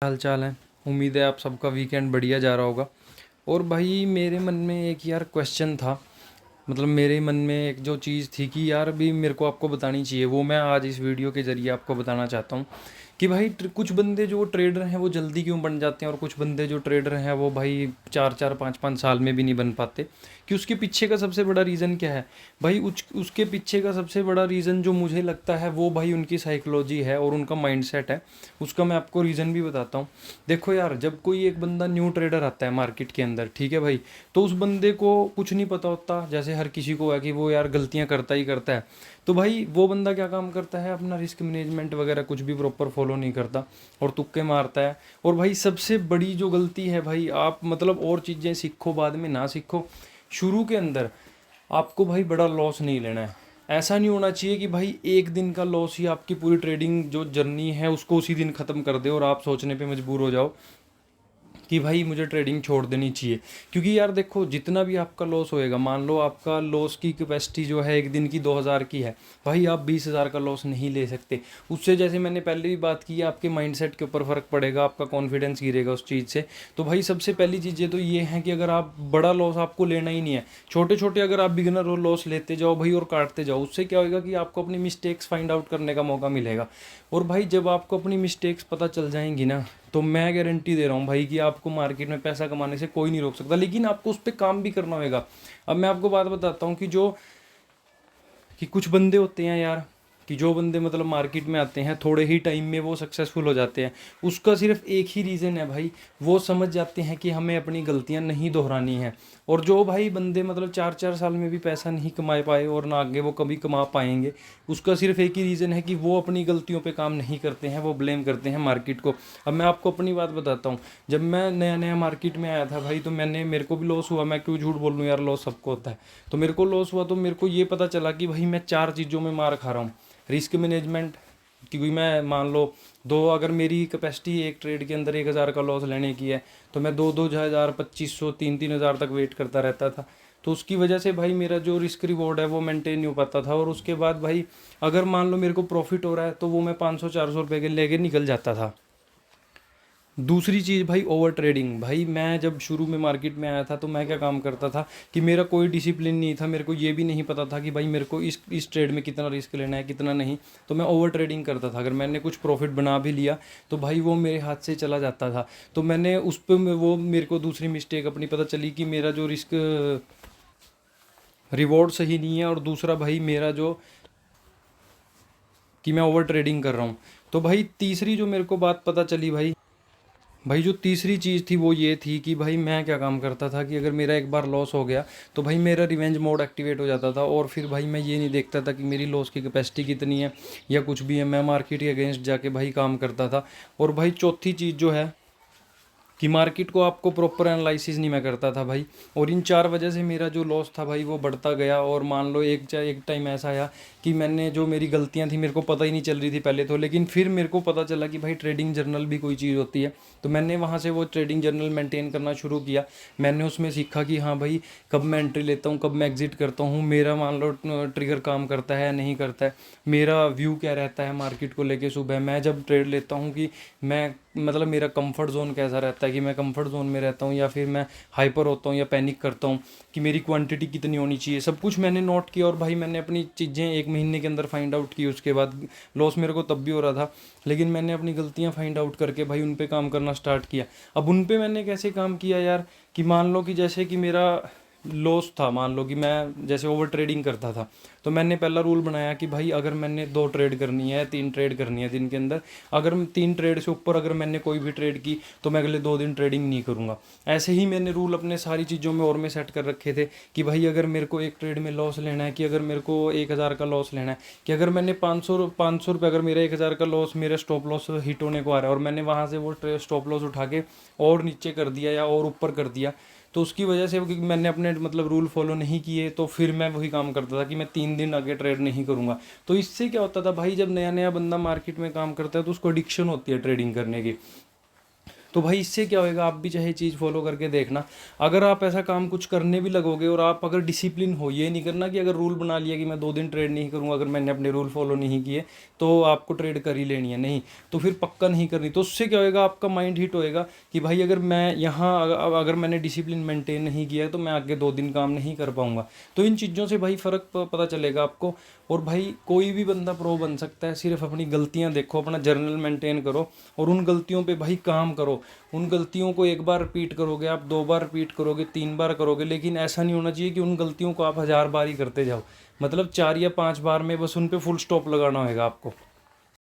हाल चाल है। उम्मीद है आप सबका वीकेंड बढ़िया जा रहा होगा। और भाई मेरे मन में एक यार क्वेश्चन था, मतलब मेरे मन में एक जो चीज़ थी कि यार अभी मेरे को आपको बतानी चाहिए, वो मैं आज इस वीडियो के ज़रिए आपको बताना चाहता हूँ कि भाई कुछ बंदे जो ट्रेडर हैं वो जल्दी क्यों बन जाते हैं और कुछ बंदे जो ट्रेडर हैं वो भाई 4-4 5-5 साल में भी नहीं बन पाते। कि उसके पीछे का सबसे बड़ा रीज़न क्या है भाई? उसके पीछे का सबसे बड़ा रीज़न जो मुझे लगता है वो भाई उनकी साइकोलॉजी है और उनका माइंडसेट है। उसका मैं आपको रीज़न भी बताता हूँ। देखो यार, जब कोई एक बंदा न्यू ट्रेडर आता है मार्केट के अंदर, ठीक है भाई, तो उस बंदे को कुछ नहीं पता होता, जैसे हर किसी को है कि वो यार गलतियां करता ही करता है। तो भाई वो बंदा क्या काम करता है, अपना रिस्क मैनेजमेंट वगैरह कुछ भी प्रॉपर फॉलो नहीं करता और तुक्के मारता है। और भाई सबसे बड़ी जो गलती है भाई, आप मतलब और चीज़ें सीखो बाद में ना सीखो, शुरू के अंदर आपको भाई बड़ा लॉस नहीं लेना है। ऐसा नहीं होना चाहिए कि भाई एक दिन का लॉस ही आपकी पूरी ट्रेडिंग जो जर्नी है उसको उसी दिन ख़त्म कर दे और आप सोचने पे मजबूर हो जाओ कि भाई मुझे ट्रेडिंग छोड़ देनी चाहिए। क्योंकि यार देखो, जितना भी आपका लॉस होएगा, मान लो आपका लॉस की कैपेसिटी जो है एक दिन की 2,000 की है, भाई आप 20,000 का लॉस नहीं ले सकते। उससे जैसे मैंने पहले भी बात की है, आपके माइंडसेट के ऊपर फ़र्क पड़ेगा, आपका कॉन्फिडेंस गिरेगा उस चीज़ से। तो भाई सबसे पहली चीज़ें तो ये हैं कि अगर आप बड़ा लॉस आपको लेना ही नहीं है, छोटे छोटे अगर आप बिगिनर लॉस लेते जाओ भाई और काटते जाओ, उससे क्या होगा कि आपको अपनी मिस्टेक्स फाइंड आउट करने का मौका मिलेगा। और भाई जब आपको अपनी मिस्टेक्स पता चल जाएंगी ना, तो मैं गारंटी दे रहा हूँ भाई कि आपको मार्केट में पैसा कमाने से कोई नहीं रोक सकता, लेकिन आपको उस पर काम भी करना होगा। अब मैं आपको बात बताता हूँ कि कुछ बंदे होते हैं यार, कि जो बंदे मतलब मार्केट में आते हैं थोड़े ही टाइम में वो सक्सेसफुल हो जाते हैं। उसका सिर्फ एक ही रीज़न है भाई, वो समझ जाते हैं कि हमें अपनी गलतियां नहीं दोहरानी है। और जो भाई बंदे मतलब 4-4 साल में भी पैसा नहीं कमा पाए और ना आगे वो कभी कमा पाएंगे, उसका सिर्फ एक ही रीज़न है कि वो अपनी गलतियों पे काम नहीं करते हैं, वो ब्लेम करते हैं मार्केट को। अब मैं आपको अपनी बात बताता हूँ। जब मैं नया नया मार्केट में आया था भाई, तो मेरे को भी लॉस हुआ, मैं क्यों झूठ बोल लूँ यार, लॉस सबको होता है। तो मेरे को लॉस हुआ तो मेरे को ये पता चला कि भाई मैं 4 चीज़ों में मार खा रहा हूँ। रिस्क मैनेजमेंट, क्योंकि मैं मान लो दो, अगर मेरी कैपेसिटी एक ट्रेड के अंदर 1,000 का लॉस लेने की है, तो मैं 2-2 हज़ार 2,500 3-3 हज़ार तक वेट करता रहता था। तो उसकी वजह से भाई मेरा जो रिस्क रिवॉर्ड है वो मेंटेन नहीं हो पाता था। और उसके बाद भाई अगर मान लो मेरे को प्रॉफिट हो रहा है तो वो मैं 500-400 रुपये के लेके निकल जाता था। दूसरी चीज़ भाई, ओवर ट्रेडिंग। भाई मैं जब शुरू में मार्केट में आया था तो मैं क्या काम करता था कि मेरा कोई डिसिप्लिन नहीं था, मेरे को ये भी नहीं पता था कि भाई मेरे को इस ट्रेड में कितना रिस्क लेना है कितना नहीं। तो मैं ओवर ट्रेडिंग करता था। अगर मैंने कुछ प्रॉफिट बना भी लिया तो भाई वो मेरे हाथ से चला जाता था। तो मैंने उस पर वो मेरे को दूसरी मिस्टेक अपनी पता चली कि मेरा जो रिस्क रिवॉर्ड सही नहीं है, और दूसरा भाई मेरा जो कि मैं ओवर ट्रेडिंग कर रहा हूँ। तो भाई तीसरी जो मेरे को बात पता चली भाई जो तीसरी चीज़ थी वो ये थी कि भाई मैं क्या काम करता था कि अगर मेरा एक बार लॉस हो गया तो भाई मेरा रिवेंज मोड एक्टिवेट हो जाता था। और फिर भाई मैं ये नहीं देखता था कि मेरी लॉस की कैपेसिटी कितनी है या कुछ भी है, मैं मार्केट के अगेंस्ट जाके भाई काम करता था। और भाई चौथी चीज़ जो है कि मार्केट को आपको प्रॉपर एनालिसिस नहीं मैं करता था भाई। और इन 4 वजह से मेरा जो लॉस था भाई वो बढ़ता गया। और मान लो एक टाइम ऐसा आया कि मैंने जो मेरी गलतियां थी मेरे को पता ही नहीं चल रही थी पहले तो, लेकिन फिर मेरे को पता चला कि भाई ट्रेडिंग जर्नल भी कोई चीज़ होती है। तो मैंने वहाँ से वो ट्रेडिंग जर्नल मेंटेन करना शुरू किया। मैंने उसमें सीखा कि हाँ भाई, कब मैं एंट्री लेता हूँ कब मैं एग्जिट करता हूँ, मेरा मान लो ट्रिगर काम करता है या नहीं करता है, मेरा व्यू क्या रहता है मार्केट को लेके सुबह मैं जब ट्रेड लेता हूँ, कि मैं मतलब मेरा कंफर्ट जोन कैसा रहता है, कि मैं कंफर्ट जोन में रहता हूँ या फिर मैं हाइपर होता हूँ या पैनिक करता हूँ, कि मेरी क्वांटिटी कितनी होनी चाहिए, सब कुछ मैंने नोट किया। और भाई मैंने अपनी चीज़ें 1 महीने के अंदर फाइंड आउट की। उसके बाद लॉस मेरे को तब भी हो रहा था, लेकिन मैंने अपनी गलतियाँ फाइंड आउट करके भाई उन पे काम करना स्टार्ट किया। अब उन पे मैंने कैसे काम किया यार, कि मान लो कि जैसे कि मेरा लॉस था, मान लो कि मैं जैसे ओवर ट्रेडिंग करता था, तो मैंने पहला रूल बनाया कि भाई अगर मैंने 2 ट्रेड करनी है 3 ट्रेड करनी है दिन के अंदर, अगर 3 ट्रेड से ऊपर अगर मैंने कोई भी ट्रेड की तो मैं अगले 2 दिन ट्रेडिंग नहीं करूँगा। ऐसे ही मैंने रूल अपने सारी चीज़ों में और में सेट कर रखे थे कि भाई अगर मेरे को एक ट्रेड में लॉस लेना है, कि अगर मेरे को 1,000 का लॉस लेना है, कि अगर मैंने 500 रुपये, अगर मेरा 1,000 का लॉस मेरा स्टॉप लॉस हिट होने को आ रहा है और मैंने वहाँ से वो स्टॉप लॉस उठा के और नीचे कर दिया या और ऊपर कर दिया, तो उसकी वजह से क्योंकि मैंने अपने मतलब रूल फॉलो नहीं किए, तो फिर मैं वही काम करता था कि मैं 3 दिन आगे ट्रेड नहीं करूँगा। तो इससे क्या होता था भाई, जब नया नया बंदा मार्केट में काम करता है तो उसको एडिक्शन होती है ट्रेडिंग करने की। तो भाई इससे क्या होएगा, आप भी चाहे चीज़ फॉलो करके देखना। अगर आप ऐसा काम कुछ करने भी लगोगे और आप अगर डिसिप्लिन हो, ये नहीं करना कि अगर रूल बना लिया कि मैं 2 दिन ट्रेड नहीं करूँगा, अगर मैंने अपने रूल फॉलो नहीं किए तो आपको ट्रेड कर ही लेनी है, नहीं तो फिर पक्का नहीं करनी। तो उससे क्या होएगा, आपका माइंड हिट होएगा कि भाई अगर मैं यहाँ अगर मैंने डिसिप्लिन मेंटेन नहीं किया तो मैं आगे 2 दिन काम नहीं कर पाऊंगा। तो इन चीज़ों से भाई फ़र्क पता चलेगा आपको। और भाई कोई भी बंदा प्रो बन सकता है, सिर्फ अपनी गलतियां देखो, अपना जर्नल मेंटेन करो और उन गलतियों पे भाई काम करो। उन गलतियों को एक बार रिपीट करोगे आप, 2 बार रिपीट करोगे, 3 बार करोगे, लेकिन ऐसा नहीं होना चाहिए कि उन गलतियों को आप 1000 बार ही करते जाओ। मतलब 4 या 5 बार में बस उन पे फुल स्टॉप लगाना होगा आपको।